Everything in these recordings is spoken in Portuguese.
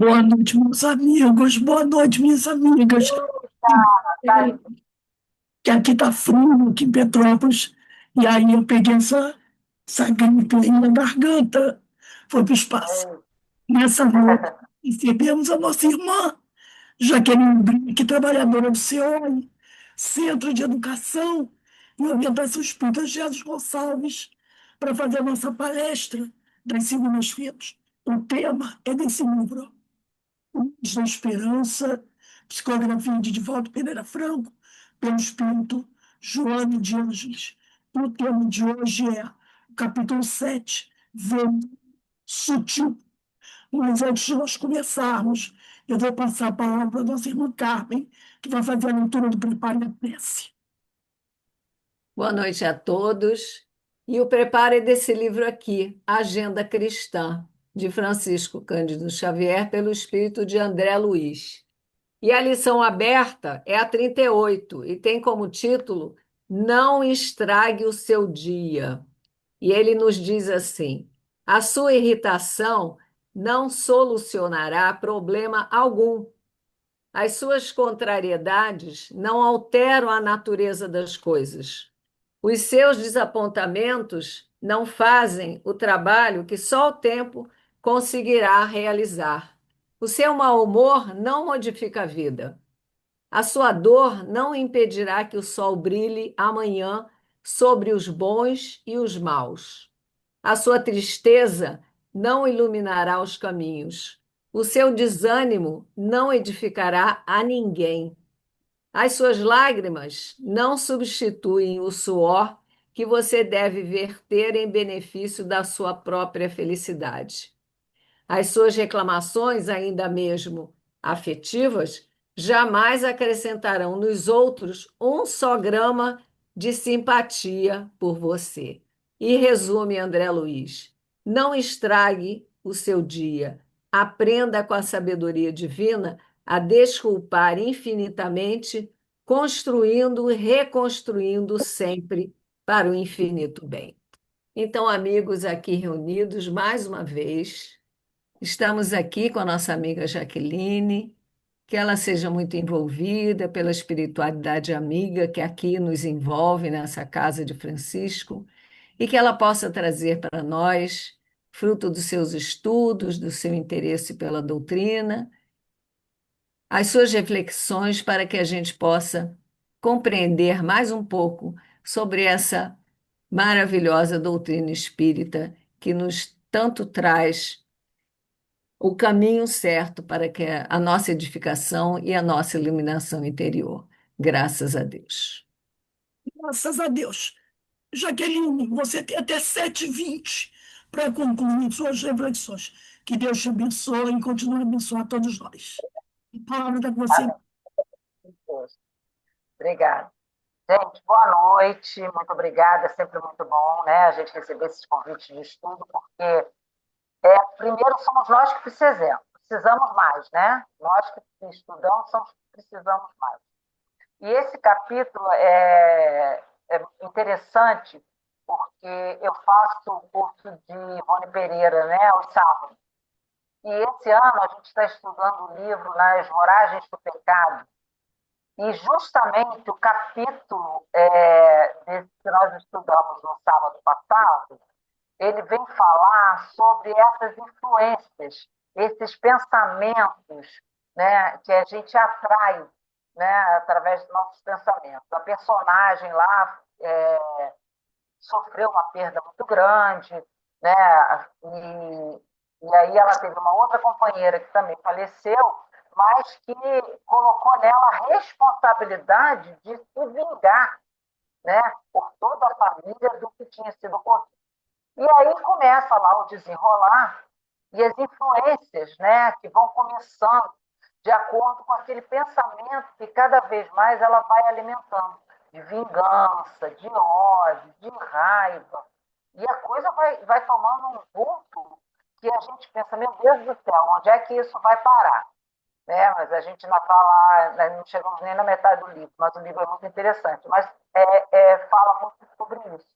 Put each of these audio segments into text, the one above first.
Boa noite, meus amigos. Boa noite, minhas amigas. Tá. Que aqui tá frio, aqui em Petrópolis. E aí eu peguei essa gripe aí na garganta. Foi pro espaço. Nessa noite, recebemos a nossa irmã, Jaqueline Brink, trabalhadora do CEOI, Centro de Educação e Orientação Espírita Jesus Gonçalves, para fazer a nossa palestra das segundas-feiras. O tema é desse livro. Luz da Esperança, psicografia de Divaldo Pereira Franco, pelo espírito Joana de Ângeles. O tema de hoje é o capítulo 7, Vento Sutil. Mas antes de nós começarmos, eu vou passar a palavra para a nossa irmã Carmen, que vai fazer a leitura do Prepare a Prece. Boa noite a todos. E o preparo é desse livro aqui, Agenda Cristã, de Francisco Cândido Xavier, pelo espírito de André Luiz. E a lição aberta é a 38 e tem como título Não estrague o seu dia. E ele nos diz assim: a sua irritação não solucionará problema algum. As suas contrariedades não alteram a natureza das coisas. Os seus desapontamentos não fazem o trabalho que só o tempo conseguirá realizar. O seu mau humor não modifica a vida. A sua dor não impedirá que o sol brilhe amanhã sobre os bons e os maus. A sua tristeza não iluminará os caminhos. O seu desânimo não edificará a ninguém. As suas lágrimas não substituem o suor que você deve verter em benefício da sua própria felicidade. As suas reclamações, ainda mesmo afetivas, jamais acrescentarão nos outros um só grama de simpatia por você. E resume André Luiz: não estrague o seu dia. Aprenda com a sabedoria divina a desculpar infinitamente, construindo e reconstruindo sempre para o infinito bem. Então, amigos aqui reunidos mais uma vez, estamos aqui com a nossa amiga Jaqueline, que ela seja muito envolvida pela espiritualidade amiga que aqui nos envolve nessa casa de Francisco e que ela possa trazer para nós, fruto dos seus estudos, do seu interesse pela doutrina, as suas reflexões para que a gente possa compreender mais um pouco sobre essa maravilhosa doutrina espírita que nos tanto traz o caminho certo para que a nossa edificação e a nossa iluminação interior. Graças a Deus. Graças a Deus. Jaqueline, você tem até 7h20 para concluir suas reflexões. Que Deus te abençoe e continue a abençoar todos nós. A palavra está com você. Obrigada. Gente, boa noite, muito obrigada, é sempre muito bom, né, a gente receber esses convites de estudo, porque, primeiro, somos nós que precisamos mais, né? Nós que estudamos somos que precisamos mais. E esse capítulo é interessante, porque eu faço o curso de Rony Pereira, né, aos sábados. E esse ano a gente está estudando o livro Nas Voragens do Pecado. E justamente o capítulo desse que nós estudamos no sábado passado, ele vem falar sobre essas influências, esses pensamentos, né, que a gente atrai, né, através dos nossos pensamentos. A personagem lá sofreu uma perda muito grande, né, e aí ela teve uma outra companheira que também faleceu, mas que colocou nela a responsabilidade de se vingar, né, por toda a família do que tinha sido ocorrido. E aí começa lá o desenrolar e as influências, né, que vão começando de acordo com aquele pensamento que cada vez mais ela vai alimentando, de vingança, de ódio, de raiva. E a coisa vai tomando um vulto que a gente pensa, meu Deus do céu, onde é que isso vai parar? Né? Mas a gente ainda está lá, né? Não chegamos nem na metade do livro, mas o livro é muito interessante. Mas fala muito sobre isso,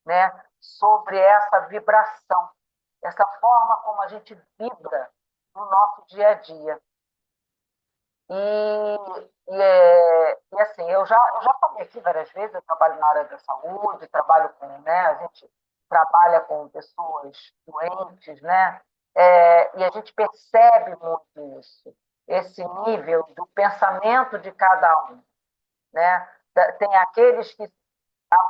né? Sobre essa vibração, essa forma como a gente vibra no nosso dia a dia. E assim, eu já falei aqui várias vezes, eu trabalho na área da saúde, trabalho com, né, a gente trabalha com pessoas doentes, né, e a gente percebe muito isso, esse nível do pensamento de cada um, né? Tem aqueles que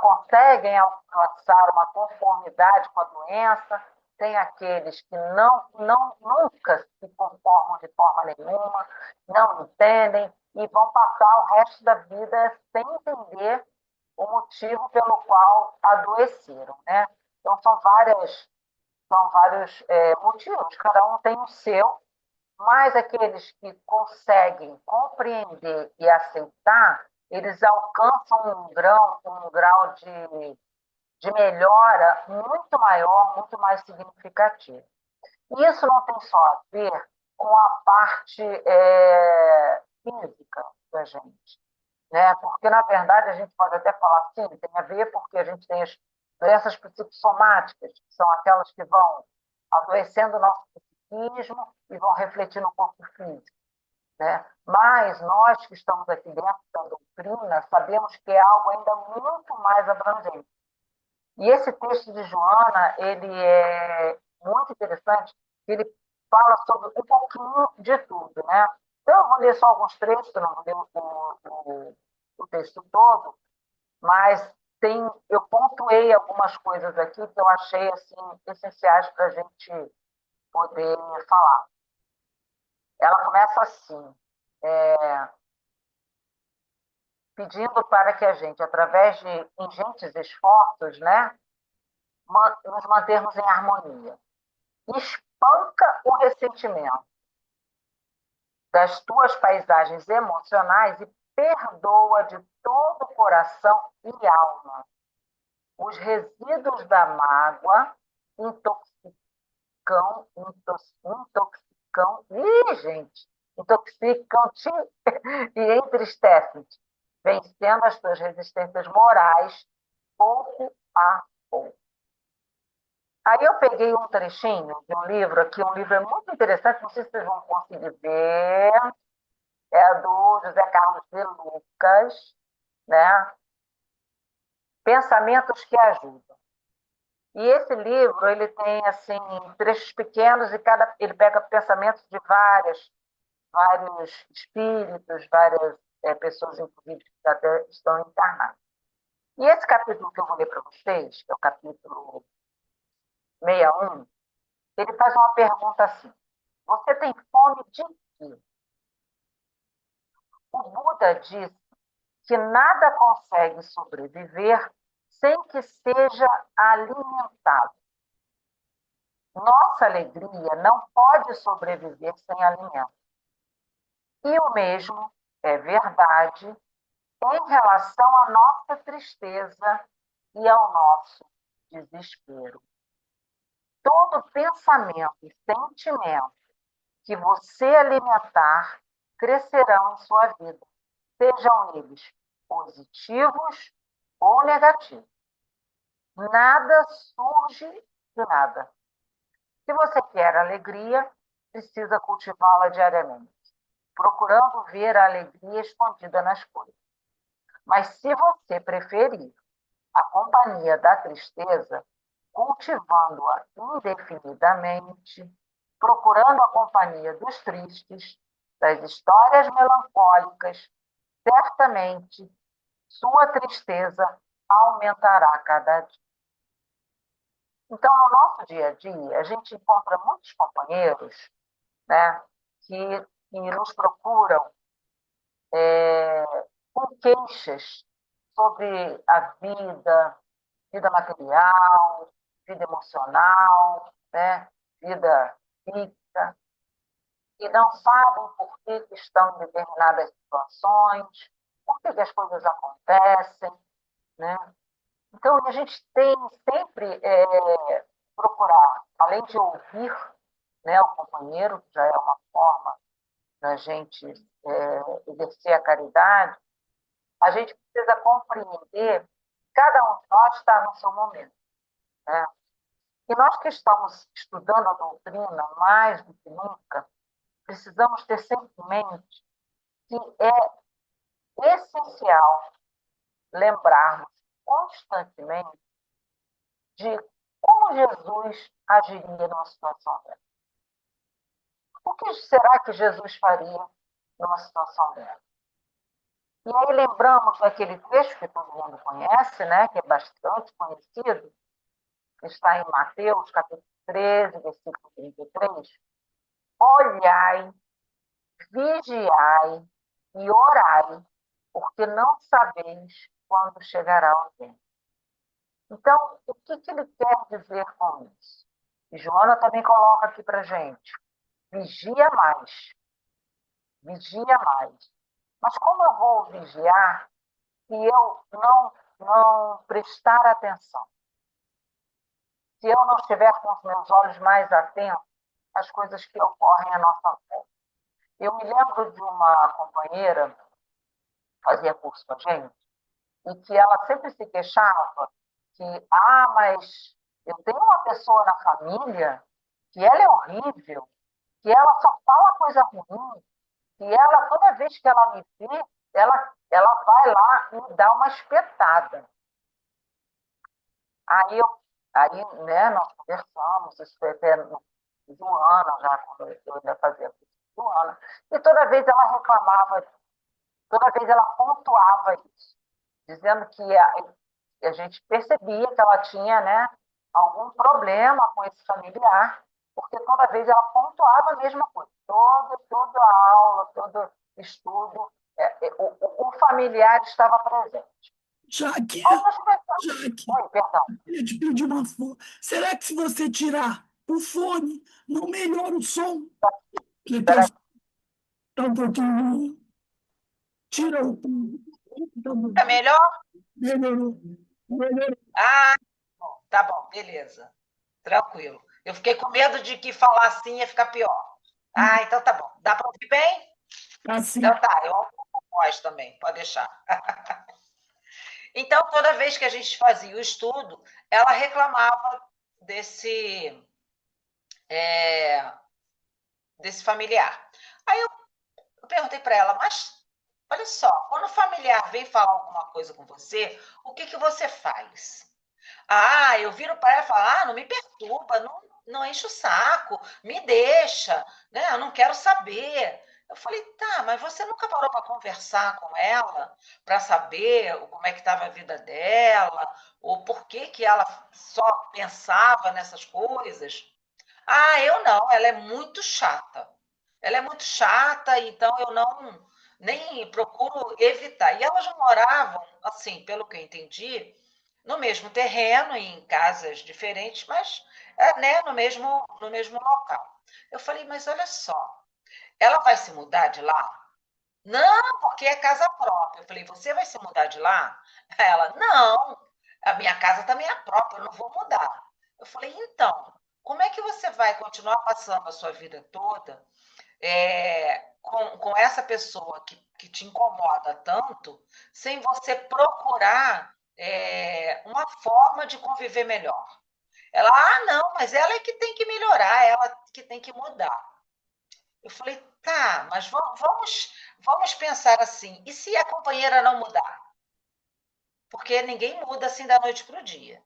conseguem alcançar uma conformidade com a doença, tem aqueles que nunca se conformam de forma nenhuma, não entendem e vão passar o resto da vida sem entender o motivo pelo qual adoeceram, né? Então, são vários motivos, cada um tem o seu, mas aqueles que conseguem compreender e aceitar, eles alcançam um grau de melhora muito maior, muito mais significativo. E isso não tem só a ver com a parte física da gente, né? Porque, na verdade, a gente pode até falar assim, tem a ver porque a gente tem as doenças psicossomáticas, que são aquelas que vão adoecendo o nosso psiquismo e vão refletir no corpo físico, né? Mas nós que estamos aqui dentro da doutrina sabemos que é algo ainda muito mais abrangente. E esse texto de Joana, ele é muito interessante, ele fala sobre um pouquinho de tudo, né? Então, eu vou ler só alguns trechos, não vou ler o texto todo, mas eu pontuei algumas coisas aqui que eu achei assim, essenciais para a gente poder falar. Ela começa assim, pedindo para que a gente, através de ingentes esforços, né, nos mantermos em harmonia. Espanca o ressentimento das tuas paisagens emocionais e perdoa de todo o coração e alma os resíduos da mágoa intoxicam-te e entristecem-te, vencendo as tuas resistências morais pouco a pouco. Aí eu peguei um trechinho de um livro aqui, um livro muito interessante, não sei se vocês vão conseguir ver, é do José Carlos de Lucas, né? Pensamentos que ajudam. E esse livro, ele tem, assim, trechos pequenos e ele pega pensamentos de vários espíritos, várias pessoas, inclusive, que até estão encarnadas. E esse capítulo que eu vou ler para vocês, que é o capítulo 61, ele faz uma pergunta assim: você tem fome de quê? O Buda diz que nada consegue sobreviver sem que seja alimentado. Nossa alegria não pode sobreviver sem alimento. E o mesmo é verdade em relação à nossa tristeza e ao nosso desespero. Todo pensamento e sentimento que você alimentar crescerão em sua vida, sejam eles positivos ou negativos. Nada surge de nada. Se você quer alegria, precisa cultivá-la diariamente, procurando ver a alegria escondida nas coisas. Mas se você preferir a companhia da tristeza, cultivando-a indefinidamente, procurando a companhia dos tristes, das histórias melancólicas, certamente sua tristeza aumentará cada dia. Então, no nosso dia a dia, a gente encontra muitos companheiros, né, que nos procuram com queixas sobre a vida material, vida emocional, né, vida física, e não sabem por que estão em determinadas situações, por que as coisas acontecem, né? Então, a gente tem sempre procurar, além de ouvir, né, o companheiro, que já é uma forma da gente exercer a caridade, a gente precisa compreender que cada um de nós está no seu momento, né? E nós que estamos estudando a doutrina mais do que nunca, precisamos ter sempre em mente que é essencial lembrarmos constantemente de como Jesus agiria numa situação dessa. O que será que Jesus faria numa situação dessa? E aí lembramos daquele texto que todo mundo conhece, né, que é bastante conhecido, que está em Mateus, capítulo 13, versículo 33. Olhai, vigiai e orai, porque não sabeis quando chegará o tempo. Então, o que ele quer dizer com isso? E Joana também coloca aqui para a gente: vigia mais, vigia mais. Mas como eu vou vigiar se eu não prestar atenção? Se eu não estiver com os meus olhos mais atentos às coisas que ocorrem à nossa volta? Eu me lembro de uma companheira que fazia curso com a gente, e que ela sempre se queixava que, mas eu tenho uma pessoa na família que ela é horrível, que ela só fala coisa ruim, que ela, toda vez que ela me vê, ela vai lá e me dá uma espetada. Aí, né, nós conversamos, isso foi até no Joana, já quando eu ainda fazia curso com Joana, e toda vez ela reclamava, toda vez ela pontuava isso, dizendo que a gente percebia que ela tinha, né, algum problema com esse familiar, porque toda vez ela pontuava a mesma coisa. Toda aula, todo estudo, o familiar estava presente. Jaque, Aí nós pensamos, Jaque, oi, perdão, eu ia te pedir uma força. Será que se você tirar o fone, não melhora o som? Porque peraí. tá um pouquinho. Tira o. Tá bom. É melhor? Melhorou. Melhorou. Ah, tá bom, beleza. Tranquilo. Eu fiquei com medo de que falar assim ia ficar pior. Ah, então tá bom. Dá para ouvir bem? Assim. Então tá, eu ouço com voz também, pode deixar. Então, toda vez que a gente fazia o estudo, ela reclamava desse familiar. Aí eu perguntei para ela, mas olha só, quando o familiar vem falar alguma coisa com você, o que você faz? Eu viro para ela e falo, não me perturba, não enche o saco, me deixa, né? Eu não quero saber. Eu falei, tá, mas você nunca parou para conversar com ela, para saber como é que estava a vida dela, ou por que ela só pensava nessas coisas? Eu não, ela é muito chata. Ela é muito chata, então eu não nem procuro evitar. E elas moravam, assim, pelo que eu entendi, no mesmo terreno, em casas diferentes, mas né, no mesmo local. Eu falei, mas olha só, ela vai se mudar de lá? Não, porque é casa própria. Eu falei, você vai se mudar de lá? Ela, não, a minha casa também é própria, eu não vou mudar. Eu falei, então, como é que você vai continuar passando a sua vida toda com essa pessoa que te incomoda tanto, sem você procurar uma forma de conviver melhor? Ela, não, mas ela é que tem que melhorar, ela que tem que mudar. Eu falei, tá, mas vamos pensar assim, e se a companheira não mudar? Porque ninguém muda assim da noite para o dia.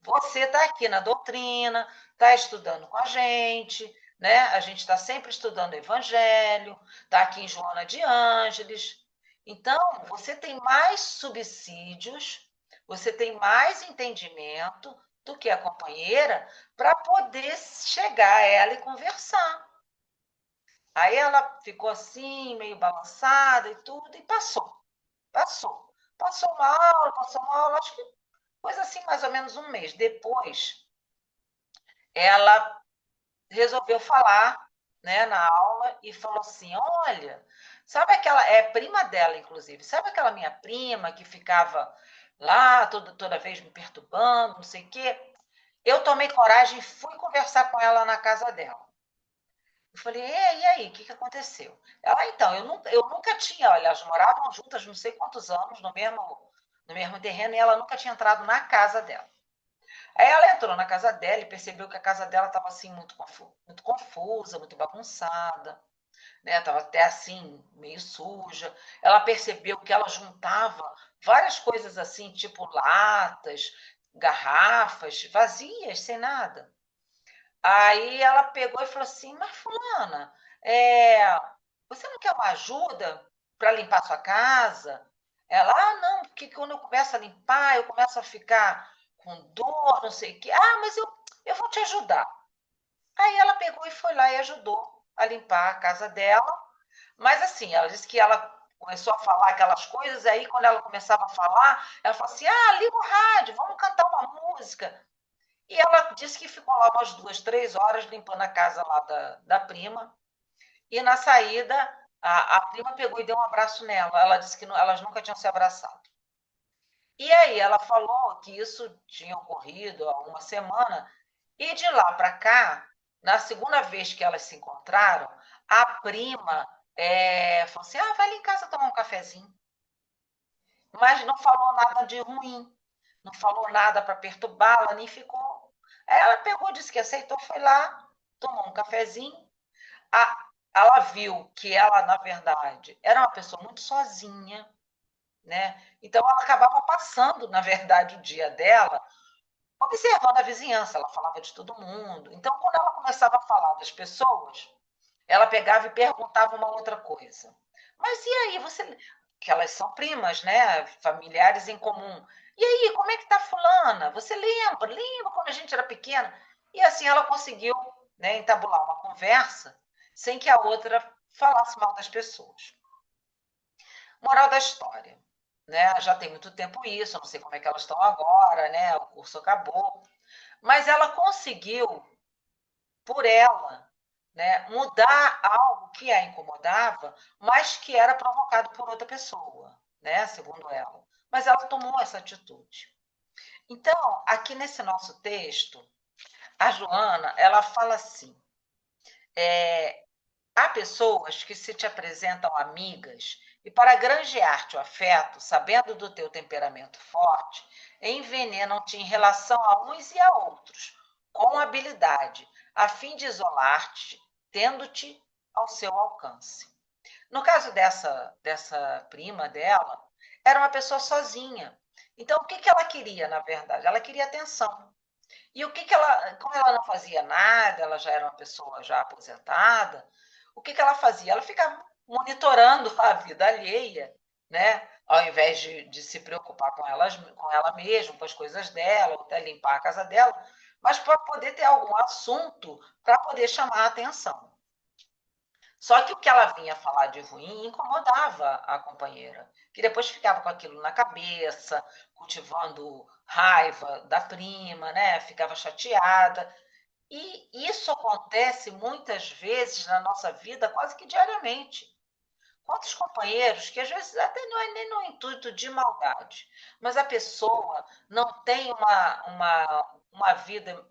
Você está aqui na doutrina, está estudando com a gente, né? A gente está sempre estudando o Evangelho, está aqui em Joana de Ângeles. Então, você tem mais subsídios, você tem mais entendimento do que a companheira para poder chegar a ela e conversar. Aí ela ficou assim, meio balançada e tudo, e passou. Passou. Passou uma aula, acho que coisa assim, mais ou menos um mês. Depois, ela resolveu falar, né, na aula e falou assim: olha, sabe aquela. É prima dela, inclusive, sabe aquela minha prima que ficava lá toda vez me perturbando, não sei o quê? Eu tomei coragem e fui conversar com ela na casa dela. Eu falei, e aí, o que aconteceu? Ela, então, eu nunca tinha, olha, elas moravam juntas não sei quantos anos no mesmo terreno, e ela nunca tinha entrado na casa dela. Aí ela entrou na casa dela e percebeu que a casa dela estava assim muito confusa, muito bagunçada. né? Estava até assim, meio suja. Ela percebeu que ela juntava várias coisas assim, tipo latas, garrafas, vazias, sem nada. Aí ela pegou e falou assim: Mas, Fulana, você não quer uma ajuda para limpar sua casa? Ela, não, porque quando eu começo a limpar, eu começo a ficar com dor, não sei o quê. Mas eu vou te ajudar. Aí ela pegou e foi lá e ajudou a limpar a casa dela. Mas assim, ela disse que ela começou a falar aquelas coisas, aí quando ela começava a falar, ela falou assim: liga o rádio, vamos cantar uma música. E ela disse que ficou lá umas 2, 3 horas limpando a casa lá da prima. E na saída, a prima pegou e deu um abraço nela. Ela disse que elas nunca tinham se abraçado. E aí ela falou que isso tinha ocorrido há uma semana. E de lá para cá, na segunda vez que elas se encontraram, a prima falou assim: vai lá em casa tomar um cafezinho. Mas não falou nada de ruim, não falou nada para perturbá-la, nem ficou. Aí ela pegou, disse que aceitou, foi lá, tomou um cafezinho. Ela viu que ela, na verdade, era uma pessoa muito sozinha, né? Então ela acabava passando, na verdade, o dia dela observando a vizinhança. Ela falava de todo mundo. Então, quando ela começava a falar das pessoas, ela pegava e perguntava uma outra coisa. Mas e aí, você. Que elas são primas, né? Familiares em comum. E aí, como é que tá fulana? Você lembra? Lembra quando a gente era pequena? E assim ela conseguiu, né, entabular uma conversa sem que a outra falasse mal das pessoas. Moral da história, né? Já tem muito tempo isso, eu não sei como é que elas estão agora, né? O curso acabou. Mas ela conseguiu, por ela, né, mudar algo que a incomodava, mas que era provocado por outra pessoa, né, segundo ela. Mas ela tomou essa atitude. Então, aqui nesse nosso texto, a Joana, ela fala assim: há pessoas que se te apresentam amigas e para granjear-te o afeto, sabendo do teu temperamento forte, envenenam-te em relação a uns e a outros, com habilidade, a fim de isolar-te, tendo-te ao seu alcance. No caso dessa prima dela, era uma pessoa sozinha. Então, o que ela queria, na verdade? Ela queria atenção. E o que ela, como ela não fazia nada, ela já era uma pessoa já aposentada, o que ela fazia? Ela ficava monitorando a vida alheia, né? Ao invés de se preocupar com ela mesma, com as coisas dela, ou até limpar a casa dela, mas para poder ter algum assunto para poder chamar a atenção. Só que o que ela vinha falar de ruim incomodava a companheira, que depois ficava com aquilo na cabeça, cultivando raiva da prima, né? Ficava chateada. E isso acontece muitas vezes na nossa vida, quase que diariamente. Quantos companheiros que às vezes até não é nem no intuito de maldade, mas a pessoa não tem uma vida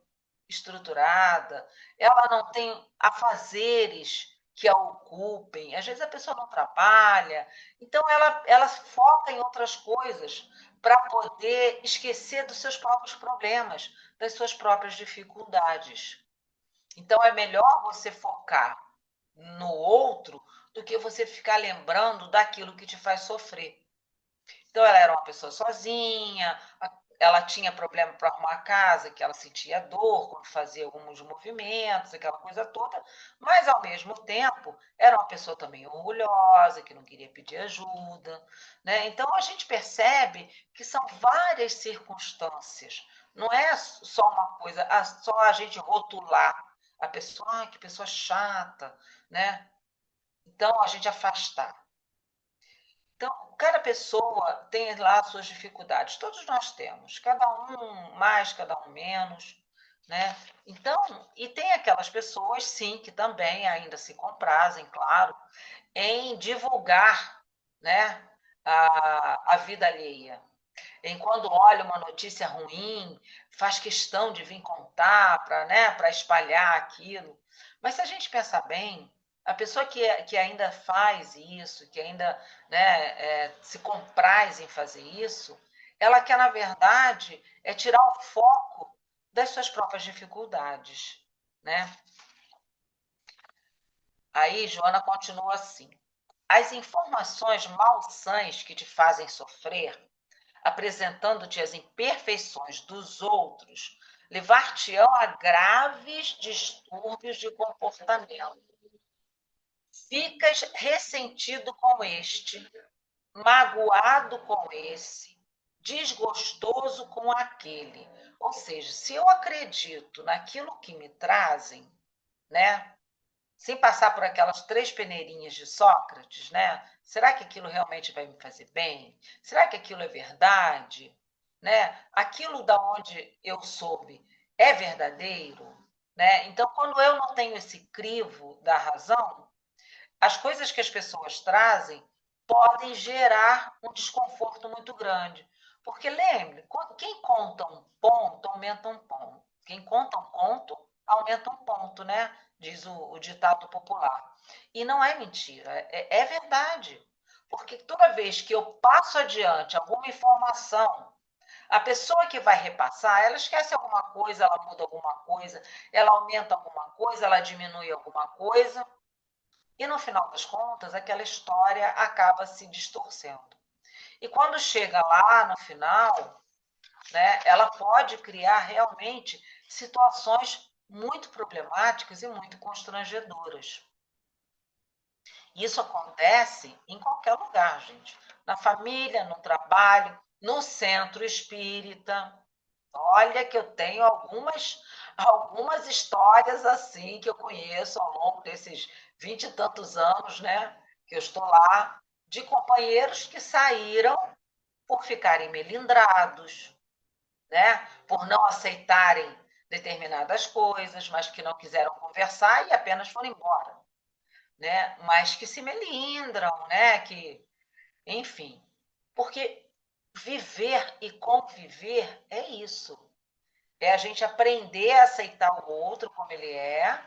estruturada, ela não tem afazeres que a ocupem, às vezes a pessoa não trabalha, então ela foca em outras coisas para poder esquecer dos seus próprios problemas, das suas próprias dificuldades. Então é melhor você focar no outro do que você ficar lembrando daquilo que te faz sofrer. Então ela era uma pessoa sozinha, ela tinha problema para arrumar a casa, que ela sentia dor quando fazia alguns movimentos, aquela coisa toda, mas ao mesmo tempo era uma pessoa também orgulhosa, que não queria pedir ajuda, né? Então a gente percebe que são várias circunstâncias, não é só uma coisa, só a gente rotular a pessoa, que pessoa chata, né? Então a gente afastar. Então, cada pessoa tem lá suas dificuldades, todos nós temos, cada um mais, cada um menos, né? Então, e tem aquelas pessoas, sim, que também ainda se comprazem, claro, em divulgar, né, a vida alheia. Em quando olha uma notícia ruim, faz questão de vir contar para, né, para espalhar aquilo. Mas se a gente pensar bem, a pessoa que ainda faz isso, que ainda, né, se compraz em fazer isso, ela quer, na verdade, tirar o foco das suas próprias dificuldades, né? Aí Joana continua assim: as informações malsãs que te fazem sofrer, apresentando-te as imperfeições dos outros, levar-te-ão a graves distúrbios de comportamento. Ficas ressentido com este, magoado com esse, desgostoso com aquele. Ou seja, se eu acredito naquilo que me trazem, né? Sem passar por aquelas 3 peneirinhas de Sócrates, né? Será que aquilo realmente vai me fazer bem? Será que aquilo é verdade? Né? Aquilo da onde eu soube é verdadeiro? Né? Então, quando eu não tenho esse crivo da razão, as coisas que as pessoas trazem podem gerar um desconforto muito grande. Porque lembre, quem conta um ponto, aumenta um ponto. Quem conta um conto, aumenta um ponto, né? Diz o ditado popular. E não é mentira, é verdade. Porque toda vez que eu passo adiante alguma informação, a pessoa que vai repassar, ela esquece alguma coisa, ela muda alguma coisa, ela aumenta alguma coisa, ela diminui alguma coisa. E no final das contas, aquela história acaba se distorcendo. E quando chega lá no final, né, ela pode criar realmente situações muito problemáticas e muito constrangedoras. Isso acontece em qualquer lugar, gente. Na família, no trabalho, no centro espírita. Olha que eu tenho algumas histórias assim que eu conheço ao longo desses 20 e tantos anos, né, que eu estou lá, de companheiros que saíram por ficarem melindrados, né, por não aceitarem determinadas coisas, mas que não quiseram conversar e apenas foram embora, né, mas que se melindram, né, que, enfim, porque viver e conviver é isso. É a gente aprender a aceitar o outro como ele é,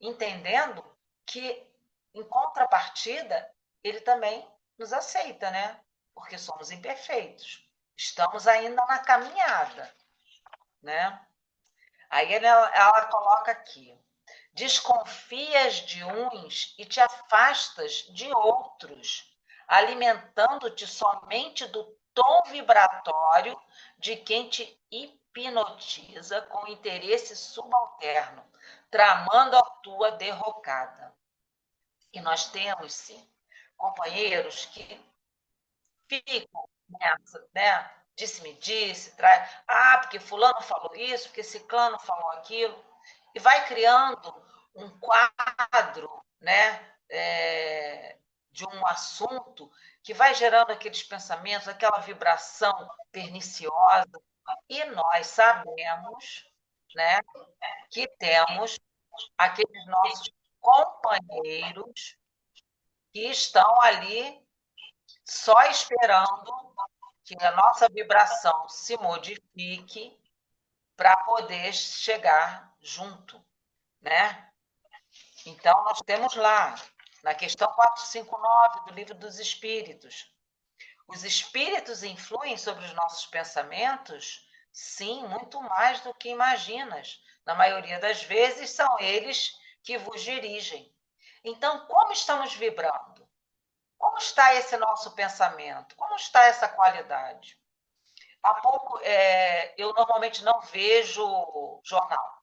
entendendo que, em contrapartida, ele também nos aceita, né? Porque somos imperfeitos. Estamos ainda na caminhada, né? Aí ela coloca aqui: desconfias de uns e te afastas de outros, alimentando-te somente do tom vibratório de quem te hipnotiza com interesse subalterno, tramando a tua derrocada. E nós temos, sim, companheiros que ficam nessa, né? Disse-me-disse, traz. Ah, porque fulano falou isso, porque ciclano falou aquilo. E vai criando um quadro, né? De um assunto que vai gerando aqueles pensamentos, aquela vibração perniciosa. E nós sabemos, né, que temos aqueles nossos companheiros que estão ali só esperando que a nossa vibração se modifique para poder chegar junto, né? Então, nós temos lá, na questão 459 do Livro dos Espíritos, os espíritos influem sobre os nossos pensamentos? Sim, muito mais do que imaginas. Na maioria das vezes, são eles que vos dirigem. Então, como estamos vibrando? Como está esse nosso pensamento? Como está essa qualidade? Há pouco, eu normalmente não vejo jornal.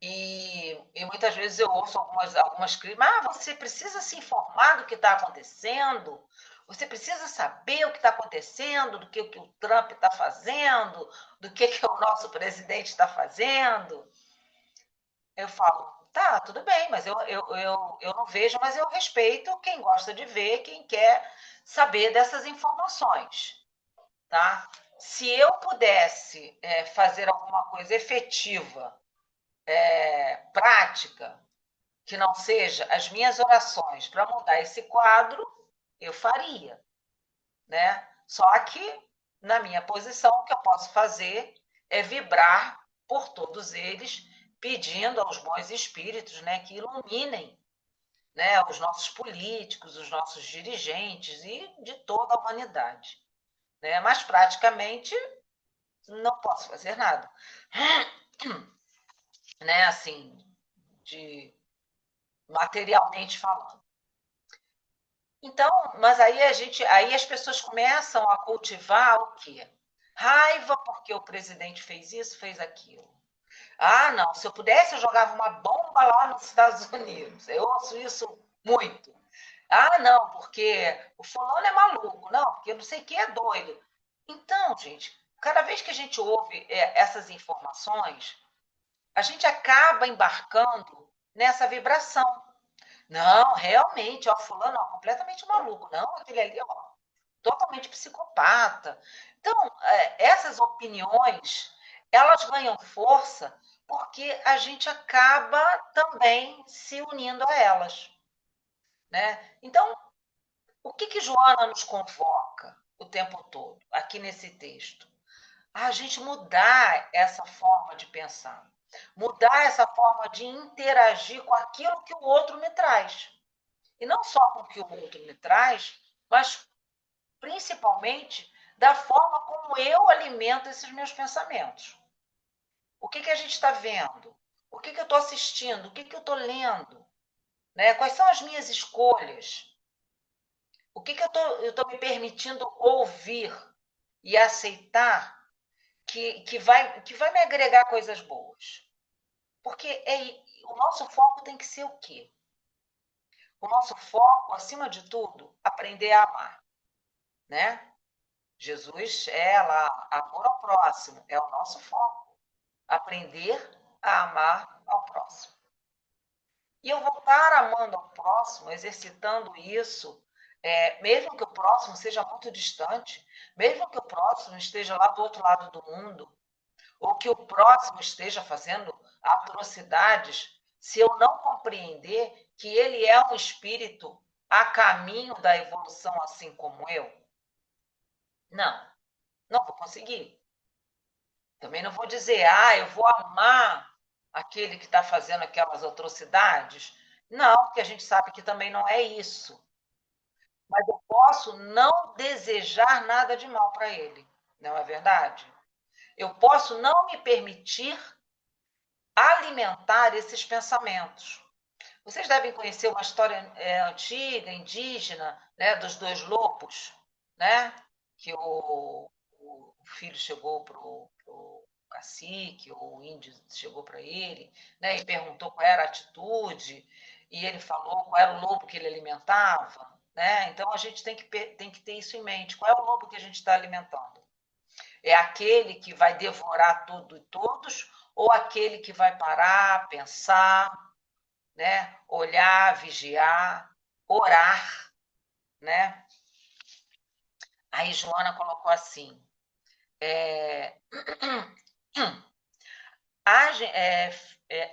E muitas vezes eu ouço algumas críticas, você precisa se informar do que está acontecendo, você precisa saber o que está acontecendo, do que o Trump está fazendo, do que o nosso presidente está fazendo. Eu falo, tá, tudo bem, mas eu não vejo, mas eu respeito quem gosta de ver, quem quer saber dessas informações. Tá? Se eu pudesse fazer alguma coisa efetiva, prática, que não seja as minhas orações para mudar esse quadro, eu faria. Né? Só que, na minha posição, o que eu posso fazer é vibrar por todos eles, pedindo aos bons espíritos, né, que iluminem, né, os nossos políticos, os nossos dirigentes e de toda a humanidade. Né? Mas, praticamente, não posso fazer nada. Né? Assim, de materialmente falando. Então, mas aí as pessoas começam a cultivar o quê? Raiva porque o presidente fez isso, fez aquilo. Ah, não, se eu pudesse, eu jogava uma bomba lá nos Estados Unidos. Eu ouço isso muito. Ah, não, porque o fulano é maluco. Não, porque não sei o que é doido. Então, gente, cada vez que a gente ouve essas informações, a gente acaba embarcando nessa vibração. Não, realmente, ó, fulano, ó, completamente maluco. Não, aquele ali, ó, totalmente psicopata. Então, essas opiniões, elas ganham força porque a gente acaba também se unindo a elas, né? Então, o que Joana nos convoca o tempo todo, aqui nesse texto? A gente mudar essa forma de pensar, mudar essa forma de interagir com aquilo que o outro me traz. E não só com o que o outro me traz, mas principalmente da forma como eu alimento esses meus pensamentos. O que a gente está vendo? O que eu estou assistindo? O que eu estou lendo? Né? Quais são as minhas escolhas? O que eu estou me permitindo ouvir e aceitar que vai me agregar coisas boas? Porque o nosso foco tem que ser o quê? O nosso foco, acima de tudo, aprender a amar, né? Jesus é lá, amor ao próximo, é o nosso foco. Aprender a amar ao próximo. E eu vou estar amando ao próximo, exercitando isso, mesmo que o próximo seja muito distante, mesmo que o próximo esteja lá do outro lado do mundo, ou que o próximo esteja fazendo atrocidades, se eu não compreender que ele é um espírito a caminho da evolução, assim como eu, não vou conseguir. Também não vou dizer, eu vou amar aquele que está fazendo aquelas atrocidades. Não, porque a gente sabe que também não é isso. Mas eu posso não desejar nada de mal para ele, não é verdade? Eu posso não me permitir alimentar esses pensamentos. Vocês devem conhecer uma história antiga, indígena, né, dos dois lobos, né? Que o filho chegou para o cacique, ou o índio chegou para ele, né, e perguntou qual era a atitude, e ele falou qual era o lobo que ele alimentava. Né? Então a gente tem que ter isso em mente. Qual é o lobo que a gente está alimentando? É aquele que vai devorar tudo e todos, ou aquele que vai parar, pensar, né? Olhar, vigiar, orar, né? Aí Joana colocou assim: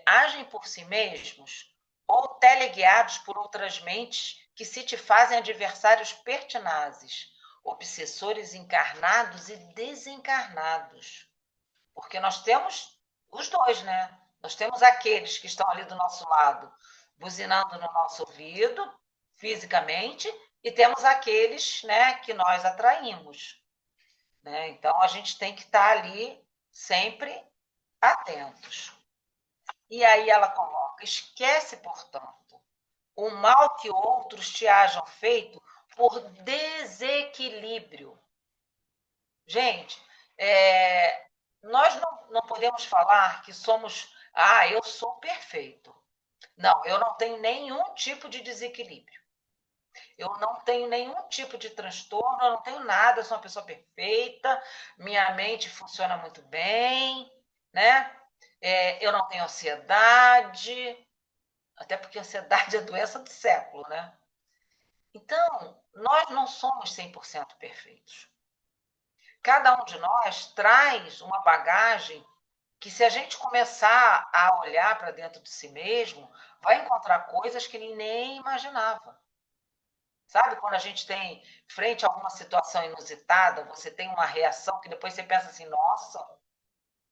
agem por si mesmos ou teleguiados por outras mentes que se te fazem adversários pertinazes, obsessores encarnados e desencarnados. Porque nós temos os dois, né? Nós temos aqueles que estão ali do nosso lado, buzinando no nosso ouvido, fisicamente, e temos aqueles, né, que nós atraímos. Né? Então, a gente tem que estar ali sempre atentos. E aí ela coloca: esquece, portanto, o mal que outros te hajam feito por desequilíbrio. Gente, nós não podemos falar que somos, eu sou perfeito. Não, eu não tenho nenhum tipo de desequilíbrio. Eu não tenho nenhum tipo de transtorno, eu não tenho nada, eu sou uma pessoa perfeita, minha mente funciona muito bem, né? Eu não tenho ansiedade, até porque ansiedade é doença do século, né? Então, nós não somos 100% perfeitos. Cada um de nós traz uma bagagem que, se a gente começar a olhar para dentro de si mesmo, vai encontrar coisas que nem imaginava. Sabe, quando a gente tem frente a alguma situação inusitada, você tem uma reação que depois você pensa assim: nossa,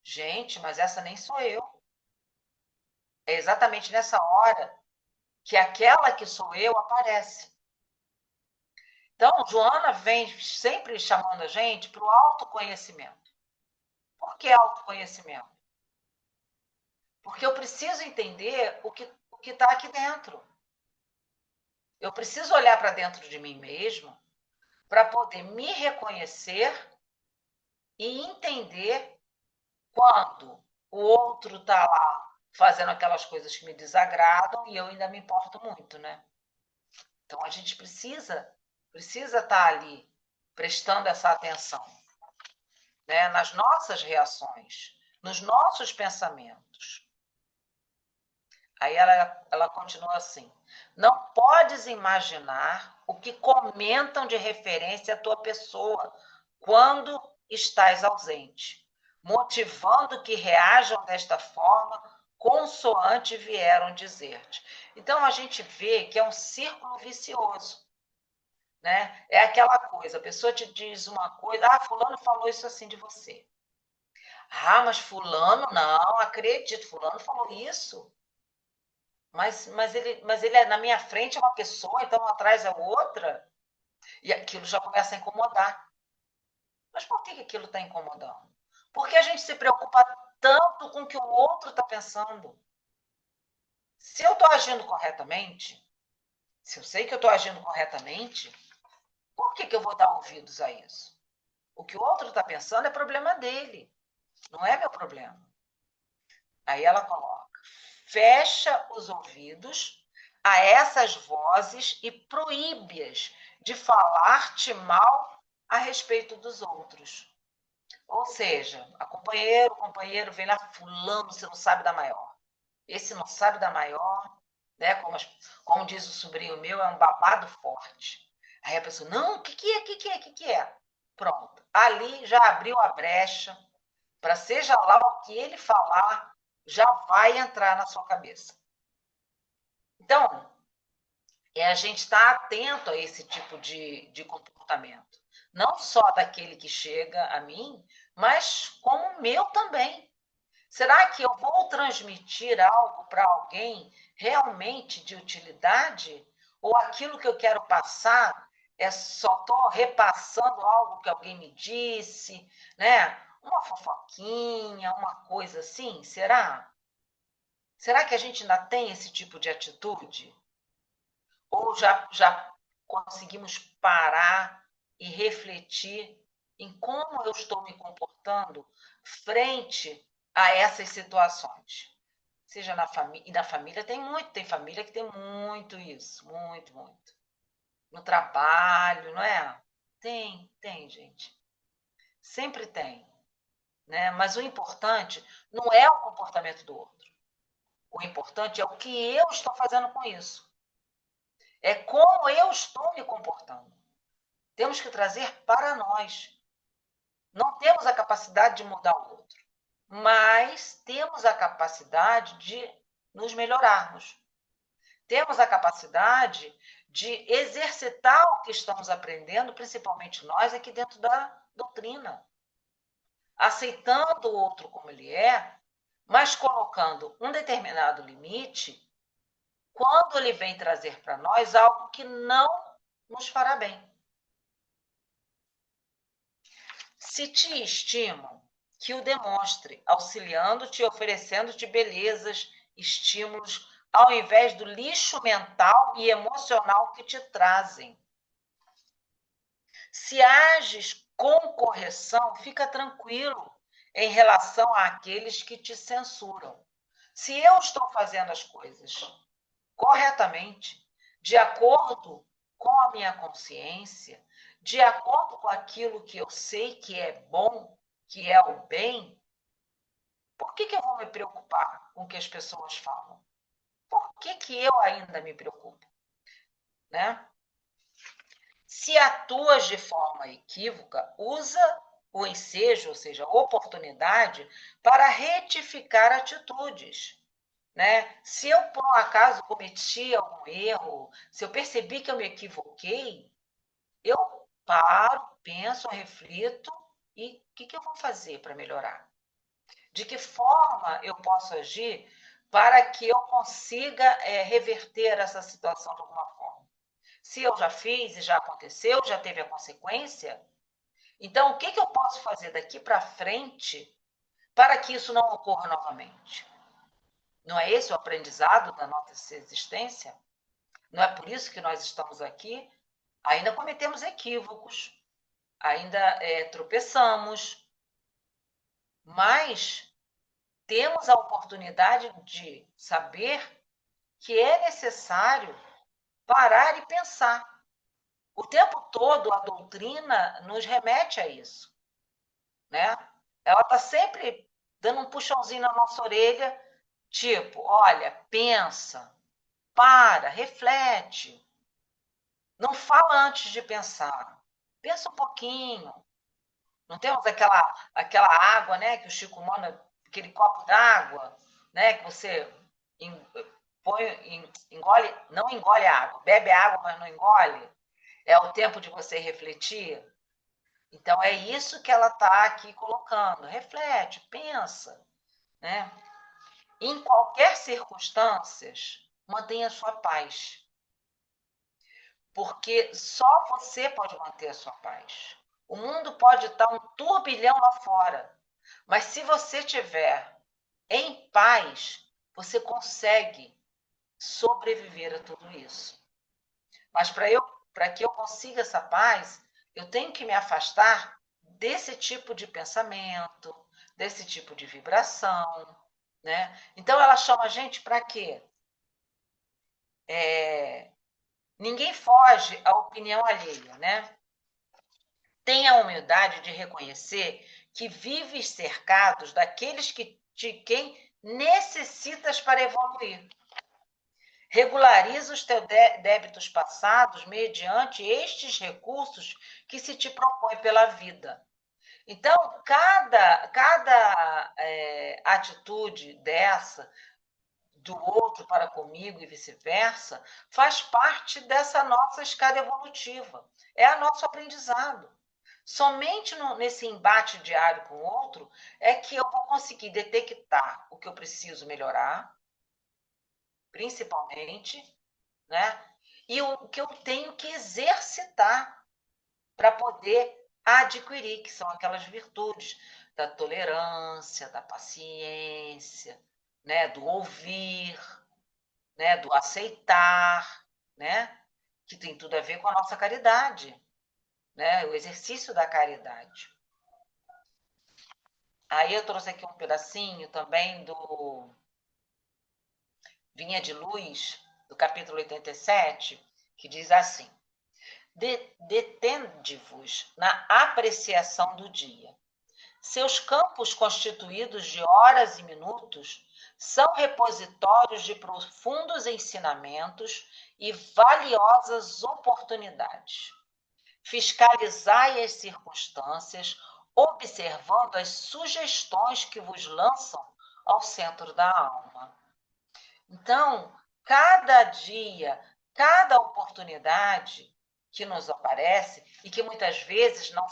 gente, mas essa nem sou eu. É exatamente nessa hora que aquela que sou eu aparece. Então, Joana vem sempre chamando a gente para o autoconhecimento. Por que autoconhecimento? Porque eu preciso entender o que está aqui dentro. Eu preciso olhar para dentro de mim mesmo para poder me reconhecer e entender quando o outro está lá fazendo aquelas coisas que me desagradam e eu ainda me importo muito, né? Então a gente precisa estar ali prestando essa atenção, né, nas nossas reações, nos nossos pensamentos. Aí ela continua assim: não podes imaginar o que comentam de referência à tua pessoa quando estás ausente, motivando que reajam desta forma consoante vieram dizer-te. Então a gente vê que é um círculo vicioso, né? É aquela coisa, a pessoa te diz uma coisa, fulano falou isso assim de você. Mas fulano, não, acredito, fulano falou isso. Mas ele é, na minha frente é uma pessoa, então atrás é outra. E aquilo já começa a incomodar. Mas por que aquilo está incomodando? Porque a gente se preocupa tanto com o que o outro está pensando. Se eu estou agindo corretamente, se eu sei que eu estou agindo corretamente, por que eu vou dar ouvidos a isso? O que o outro está pensando é problema dele, não é meu problema. Aí ela coloca: fecha os ouvidos a essas vozes e proíbe-as de falar-te mal a respeito dos outros. Ou seja, o companheiro vem lá, fulano, você não sabe da maior. Esse não sabe da maior, né? Como diz o sobrinho meu, é um babado forte. Aí a pessoa, não, o que é, o que é? Pronto, ali já abriu a brecha para seja lá o que ele falar, já vai entrar na sua cabeça. Então, a gente está atento a esse tipo de comportamento. Não só daquele que chega a mim, mas como o meu também. Será que eu vou transmitir algo para alguém realmente de utilidade? Ou aquilo que eu quero passar é só estou repassando algo que alguém me disse, né? Uma fofoquinha, uma coisa assim? Será? Será que a gente ainda tem esse tipo de atitude? Ou já conseguimos parar e refletir em como eu estou me comportando frente a essas situações? Seja na família, e na família tem família que tem muito isso, muito, muito. No trabalho, não é? Tem, gente. Sempre tem, né? Mas o importante não é o comportamento do outro. O importante é o que eu estou fazendo com isso. É como eu estou me comportando. Temos que trazer para nós. Não temos a capacidade de mudar o outro, mas temos a capacidade de nos melhorarmos. Temos a capacidade de exercitar o que estamos aprendendo, principalmente nós aqui dentro da doutrina. Aceitando o outro como ele é, mas colocando um determinado limite quando ele vem trazer para nós algo que não nos fará bem. Se te estimam, que o demonstre, auxiliando-te e oferecendo-te belezas, estímulos, ao invés do lixo mental e emocional que te trazem. Se ages com correção, fica tranquilo em relação àqueles que te censuram. Se eu estou fazendo as coisas corretamente, de acordo com a minha consciência, de acordo com aquilo que eu sei que é bom, que é o bem, por que eu vou me preocupar com o que as pessoas falam? Por que eu ainda me preocupo? Né? Se atuas de forma equívoca, usa o ensejo, ou seja, a oportunidade, para retificar atitudes. Né? Se eu, por um acaso, cometi algum erro, se eu percebi que eu me equivoquei, eu paro, penso, reflito e o que eu vou fazer para melhorar? De que forma eu posso agir para que eu consiga reverter essa situação de alguma forma? Se eu já fiz e já aconteceu, já teve a consequência, então o que eu posso fazer daqui para frente para que isso não ocorra novamente? Não é esse o aprendizado da nossa existência? Não é por isso que nós estamos aqui? Ainda cometemos equívocos, ainda tropeçamos, mas temos a oportunidade de saber que é necessário parar e pensar. O tempo todo a doutrina nos remete a isso, né? Ela está sempre dando um puxãozinho na nossa orelha, tipo, olha, pensa, para, reflete. Não fala antes de pensar. Pensa um pouquinho. Não temos aquela água, né, que o Chico manda, aquele copo d'água, né, que você põe, engole, não engole a água, bebe a água, mas não engole. É o tempo de você refletir. Então, é isso que ela está aqui colocando. Reflete, pensa, né? Em qualquer circunstância, mantenha a sua paz. Porque só você pode manter a sua paz. O mundo pode estar um turbilhão lá fora, mas se você estiver em paz, você consegue sobreviver a tudo isso. Mas para que eu consiga essa paz, eu tenho que me afastar desse tipo de pensamento, desse tipo de vibração, né? Então ela chama a gente para quê? Ninguém foge à opinião alheia, né? Tenha a humildade de reconhecer que vives cercados daqueles de quem necessitas para evoluir. Regulariza os teus débitos passados mediante estes recursos que se te propõe pela vida. Então, cada atitude dessa, do outro para comigo e vice-versa, faz parte dessa nossa escada evolutiva. É o nosso aprendizado. Somente nesse embate diário com o outro é que eu vou conseguir detectar o que eu preciso melhorar, principalmente, né? E o que eu tenho que exercitar para poder adquirir, que são aquelas virtudes da tolerância, da paciência, né? Do ouvir, né? Do aceitar, né? Que tem tudo a ver com a nossa caridade, né? O exercício da caridade. Aí eu trouxe aqui um pedacinho também do Vinha de Luz, do capítulo 87, que diz assim: detende-vos na apreciação do dia. Seus campos constituídos de horas e minutos são repositórios de profundos ensinamentos e valiosas oportunidades. Fiscalizai as circunstâncias, observando as sugestões que vos lançam ao centro da alma. Então, cada dia, cada oportunidade que nos aparece e que muitas vezes não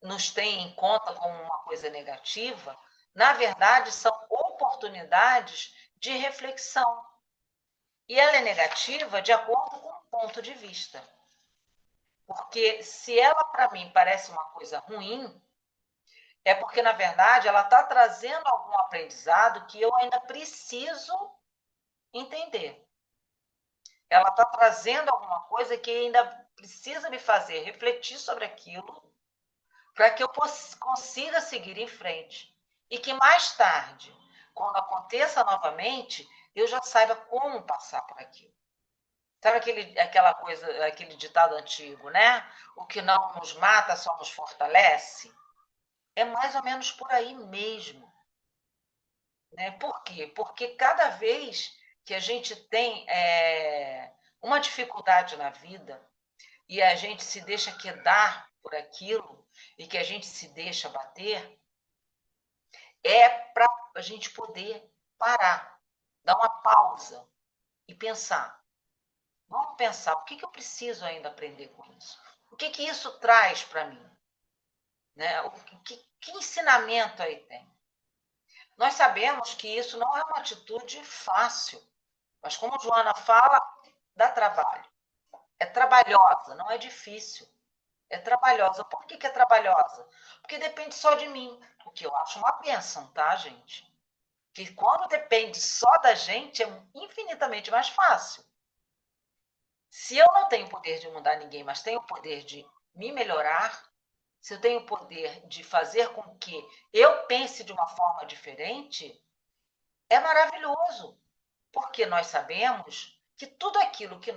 nos tem em conta como uma coisa negativa, na verdade são oportunidades de reflexão. E ela é negativa de acordo com o ponto de vista. Porque se ela, para mim, parece uma coisa ruim, é porque, na verdade, ela está trazendo algum aprendizado que eu ainda preciso entender. Ela está trazendo alguma coisa que ainda precisa me fazer refletir sobre aquilo para que eu consiga seguir em frente. E que mais tarde, quando aconteça novamente, eu já saiba como passar por aquilo. Sabe aquele ditado antigo, né? O que não nos mata só nos fortalece? É mais ou menos por aí mesmo. Né? Por quê? Porque cada vez que a gente tem uma dificuldade na vida e a gente se deixa quedar por aquilo e que a gente se deixa bater, é para a gente poder parar, dar uma pausa e pensar. Vamos pensar, o que eu preciso ainda aprender com isso? O que isso traz para mim? Né? Que ensinamento aí tem? Nós sabemos que isso não é uma atitude fácil, mas como Joana fala, dá trabalho. É trabalhosa, não é difícil. É trabalhosa. Por que é trabalhosa? Porque depende só de mim, o que eu acho uma bênção, tá, gente? Que quando depende só da gente, é infinitamente mais fácil. Se eu não tenho o poder de mudar ninguém, mas tenho o poder de me melhorar, se eu tenho o poder de fazer com que eu pense de uma forma diferente, é maravilhoso, porque nós sabemos que tudo aquilo que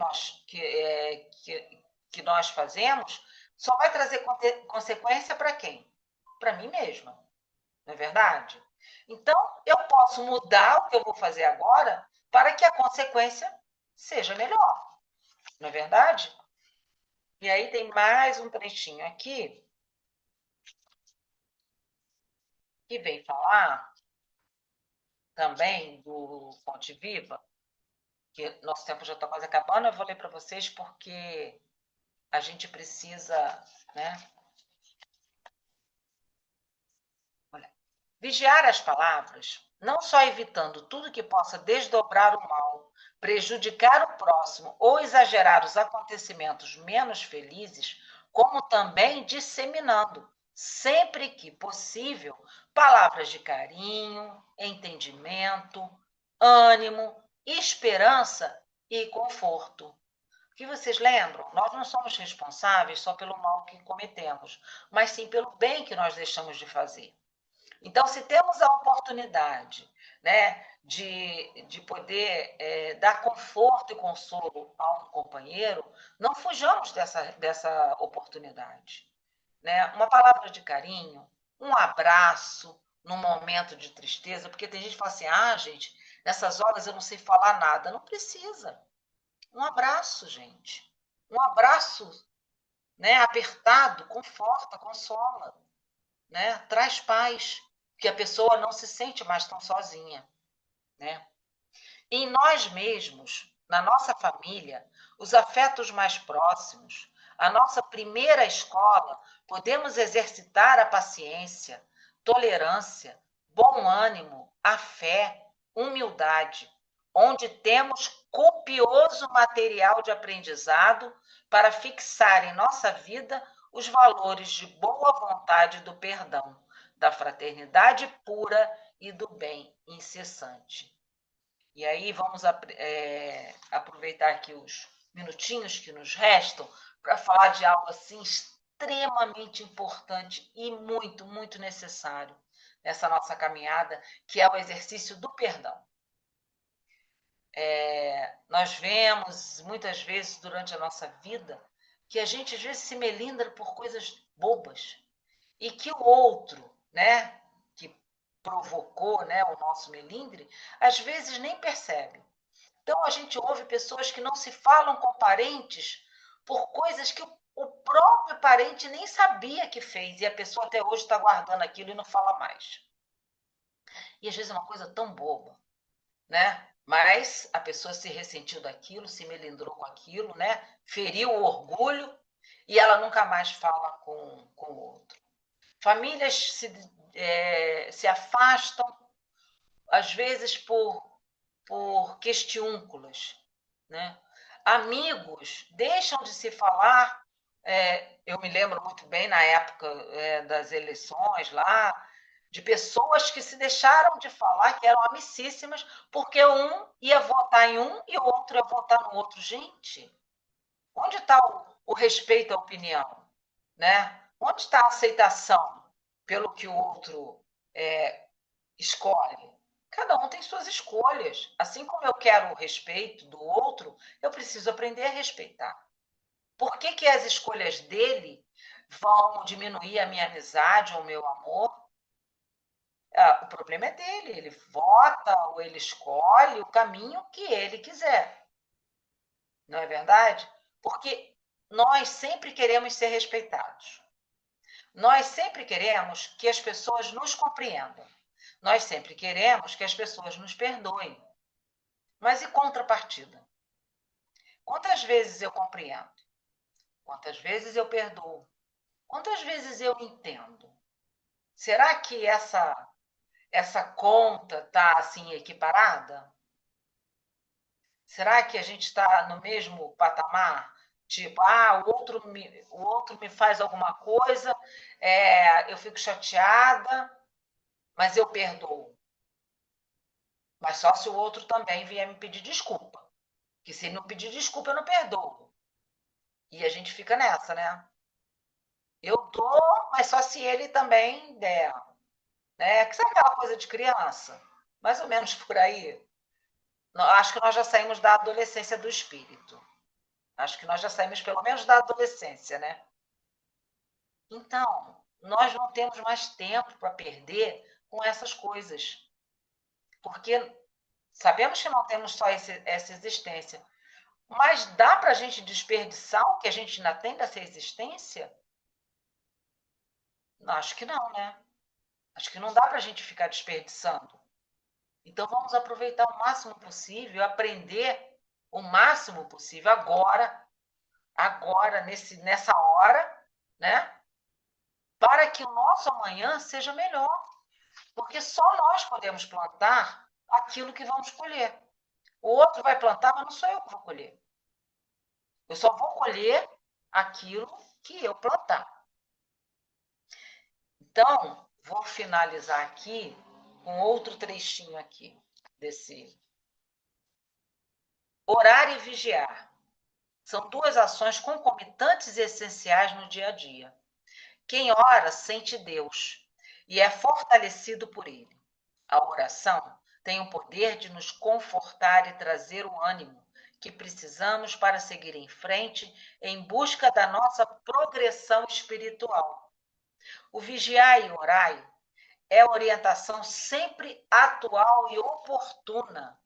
nós fazemos só vai trazer consequência para quem? Para mim mesma, não é verdade? Então, eu posso mudar o que eu vou fazer agora para que a consequência seja melhor, não é verdade? E aí tem mais um trechinho aqui que vem falar também do Fonte Viva, que nosso tempo já está quase acabando, eu vou ler para vocês porque a gente precisa, né? Olha, vigiar as palavras, não só evitando tudo que possa desdobrar o mal, prejudicar o próximo ou exagerar os acontecimentos menos felizes, como também disseminando, sempre que possível, palavras de carinho, entendimento, ânimo, esperança e conforto. Que vocês lembram? Nós não somos responsáveis só pelo mal que cometemos, mas sim pelo bem que nós deixamos de fazer. Então, se temos a oportunidade, né, de poder dar conforto e consolo a um companheiro, não fujamos dessa oportunidade. Né? Uma palavra de carinho, um abraço num momento de tristeza, porque tem gente que fala assim, gente, nessas horas eu não sei falar nada. Não precisa. Um abraço, gente. Um abraço, né, apertado, conforta, consola, né? Traz paz, que a pessoa não se sente mais tão sozinha, né? Em nós mesmos, na nossa família, os afetos mais próximos, a nossa primeira escola, podemos exercitar a paciência, tolerância, bom ânimo, a fé, humildade, onde temos copioso material de aprendizado para fixar em nossa vida os valores de boa vontade do perdão, da fraternidade pura e do bem incessante. E aí vamos aproveitar aqui os minutinhos que nos restam para falar de algo assim extremamente importante e muito, muito necessário nessa nossa caminhada, que é o exercício do perdão. Nós vemos muitas vezes durante a nossa vida que a gente às vezes se melindra por coisas bobas e que o outro, né, que provocou, né, o nosso melindre, às vezes nem percebe. Então, a gente ouve pessoas que não se falam com parentes por coisas que o próprio parente nem sabia que fez, e a pessoa até hoje está guardando aquilo e não fala mais. E às vezes é uma coisa tão boba, né? Mas a pessoa se ressentiu daquilo, se melindrou com aquilo, né? Feriu o orgulho e ela nunca mais fala com o outro. Famílias se afastam, às vezes por questiúnculos, né? Amigos deixam de se falar. Eu me lembro muito bem na época das eleições lá, de pessoas que se deixaram de falar, que eram amicíssimas, porque um ia votar em um e o outro ia votar no outro. Gente, onde está o respeito à opinião? Né? Onde está a aceitação pelo que o outro escolhe? Cada um tem suas escolhas. Assim como eu quero o respeito do outro, eu preciso aprender a respeitar. Por que as escolhas dele vão diminuir a minha amizade ou o meu amor? O problema é dele. Ele vota ou ele escolhe o caminho que ele quiser. Não é verdade? Porque nós sempre queremos ser respeitados. Nós sempre queremos que as pessoas nos compreendam. Nós sempre queremos que as pessoas nos perdoem. Mas e contrapartida? Quantas vezes eu compreendo? Quantas vezes eu perdoo? Quantas vezes eu entendo? Será que essa conta está assim equiparada? Será que a gente está no mesmo patamar? Tipo, o outro me faz alguma coisa, eu fico chateada, mas eu perdoo. Mas só se o outro também vier me pedir desculpa. Porque se ele não pedir desculpa, eu não perdoo. E a gente fica nessa, né? Eu dou, mas só se ele também der. Né? Que sabe aquela coisa de criança? Mais ou menos por aí. Acho que nós já saímos da adolescência do espírito. Acho que nós já saímos pelo menos da adolescência, né? Então, nós não temos mais tempo para perder com essas coisas. Porque sabemos que não temos só essa existência. Mas dá para a gente desperdiçar o que a gente ainda tem dessa existência? Acho que não, né? Acho que não dá para a gente ficar desperdiçando. Então, vamos aproveitar o máximo possível, aprender o máximo possível agora nessa hora, né? Para que o nosso amanhã seja melhor. Porque só nós podemos plantar aquilo que vamos colher. O outro vai plantar, mas não sou eu que vou colher. Eu só vou colher aquilo que eu plantar. Então, vou finalizar aqui com outro trechinho aqui desse. Orar e vigiar são duas ações concomitantes e essenciais no dia a dia. Quem ora sente Deus e é fortalecido por ele. A oração tem o poder de nos confortar e trazer o ânimo que precisamos para seguir em frente em busca da nossa progressão espiritual. O vigiar e orai é orientação sempre atual e oportuna,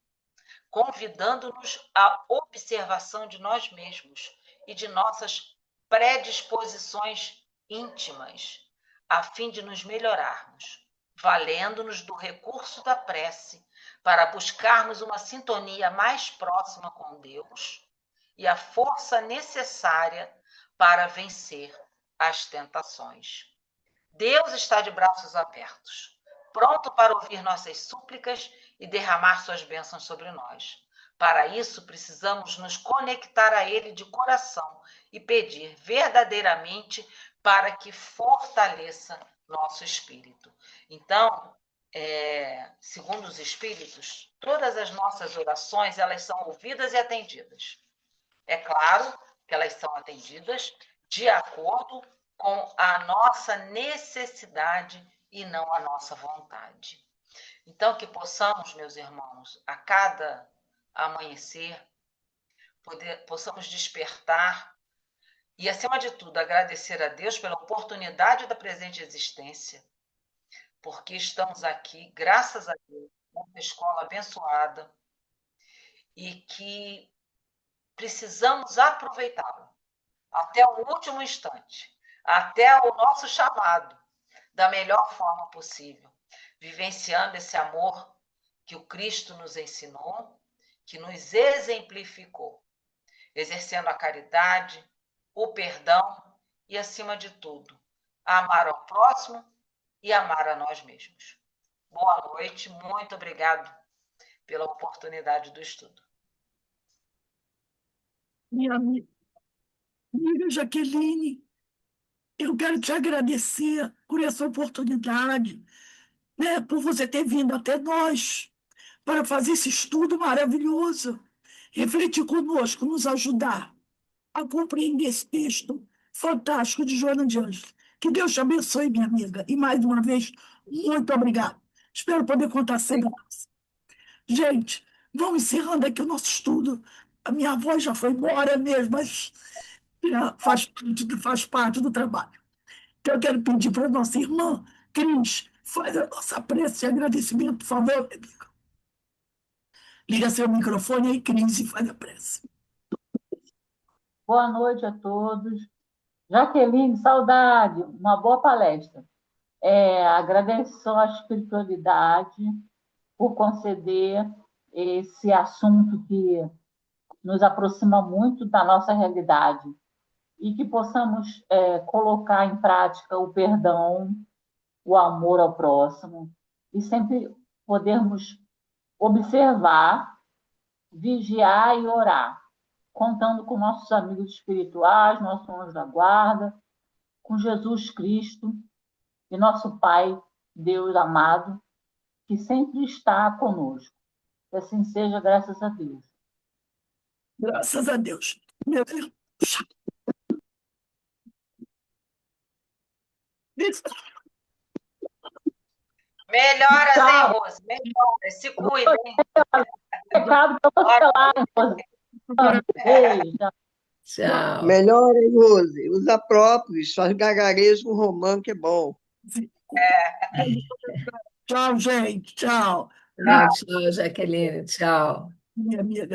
convidando-nos à observação de nós mesmos e de nossas predisposições íntimas, a fim de nos melhorarmos, valendo-nos do recurso da prece para buscarmos uma sintonia mais próxima com Deus e a força necessária para vencer as tentações. Deus está de braços abertos, pronto para ouvir nossas súplicas e derramar suas bênçãos sobre nós. Para isso, precisamos nos conectar a Ele de coração e pedir verdadeiramente para que fortaleça nosso espírito. Então, segundo os espíritos, todas as nossas orações, elas são ouvidas e atendidas. É claro que elas são atendidas de acordo com a nossa necessidade e não a nossa vontade. Então, que possamos, meus irmãos, a cada amanhecer, possamos despertar e, acima de tudo, agradecer a Deus pela oportunidade da presente existência, porque estamos aqui, graças a Deus, numa escola abençoada e que precisamos aproveitá-la até o último instante, até o nosso chamado, da melhor forma possível, vivenciando esse amor que o Cristo nos ensinou, que nos exemplificou, exercendo a caridade, o perdão e, acima de tudo, amar ao próximo e amar a nós mesmos. Boa noite, muito obrigado pela oportunidade do estudo. Minha amiga Jaqueline, eu quero te agradecer por essa oportunidade, né, por você ter vindo até nós para fazer esse estudo maravilhoso, refletir conosco, nos ajudar a compreender esse texto fantástico de Joana de Ângeles. Que Deus te abençoe, minha amiga. E mais uma vez, muito obrigada. Espero poder contar sempre com você. Gente, vamos encerrando aqui o nosso estudo. A minha voz já foi embora mesmo, mas faz parte do trabalho. Então, eu quero pedir para a nossa irmã, Cris, faz a nossa prece e agradecimento, por favor. Liga seu microfone aí, Cris, e faz a prece. Boa noite a todos. Jaqueline, saudade, uma boa palestra. Agradeço à espiritualidade por conceder esse assunto que nos aproxima muito da nossa realidade e que possamos colocar em prática o perdão, o amor ao próximo e sempre podermos observar, vigiar e orar, contando com nossos amigos espirituais, nosso anjo da guarda, com Jesus Cristo e nosso Pai, Deus amado, que sempre está conosco. Que assim seja, graças a Deus. Graças a Deus. Meu Deus. Melhoras, hein, Tchau. Rose? Melhoras. Se cuidem. Recado para você lá, Rose. Beijo. Tchau. Melhor, hein, Rose? Usa próprios, faz gargarejo com romã, que é bom. Tchau, gente. Tchau. Tchau, Jaqueline. Tchau. Minha amiga.